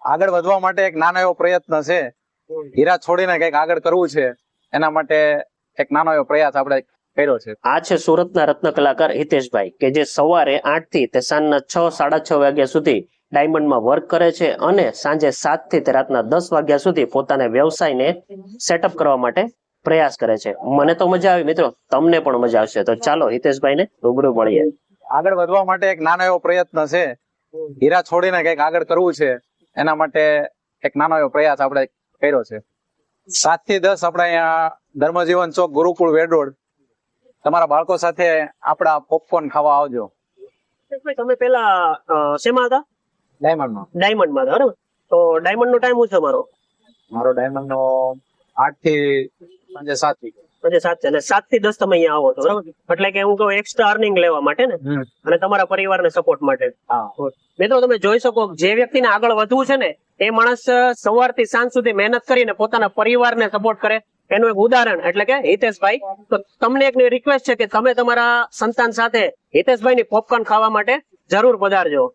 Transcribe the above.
આગળ વધવા માટે એક નાનો એવો પ્રયત્ન છે. હીરા છોડીને કંઈક આગળ કરવું છે, એના માટે એક નાનો એવો પ્રયાસ આપણે કર્યો છે. આ છે સુરતના રત્ન કલાકાર હિતેશભાઈ કે જે સવારે 8 થી તે સાંજના 6 સાડા 6 વાગ્યા સુધી ડાયમંડમાં વર્ક કરે છે અને સાંજે 7 થી તે રાતના 10 વાગ્યા સુધી પોતાના વ્યવસાયને સેટઅપ કરવા માટે પ્રયાસ કરે છે. મને તો મજા આવી મિત્રો, તમને પણ મજા આવશે. તો ચાલો હિતેશભાઈને રૂબરૂ મળીએ. આગળ વધવા માટે એક નાનો એવો પ્રયત્ન છે. હીરા છોડીને કંઈક આગળ કરવું છે, એના માટે એક નાનો એવો પ્રયાસ આપણે કર્યો છે. 7 થી 10 આપણે અહીંયા ધર્મજીવન ચોક ગુરુકુળ વેડોડ તમારા બાળકો સાથે આપણા પોપકોર્ન ખાવા આવજો. તમે પેલા શેમાં હતા? ડાયમંડમાં. ડાયમંડમાં હતા, બરાબર. તો ડાયમંડ નો ટાઈમ શું છે મારો? મારો ડાયમંડ નો 8 થી સાંજે 7 સાંજે 7 અને 7 થી 10 તમે અહીંયા આવો છો, બરાબર. એટલે કે હું કહું એક્સ્ટ્રા અર્નિંગ લેવા માટે ને, અને તમારા પરિવારને સપોર્ટ માટે. મિત્રો તમે જોઈ શકો જે વ્યક્તિને આગળ વધવું છે ને એ માણસ સવારથી સાંજ સુધી મહેનત કરીને પોતાના પરિવારને સપોર્ટ કરે. એનું એક ઉદાહરણ એટલે કે હિતેશભાઈ. તો તમને એક રિક્વેસ્ટ છે કે તમે તમારા સંતાન સાથે હિતેશભાઈની પોપકોર્ન ખાવા માટે જરૂર પધારજો.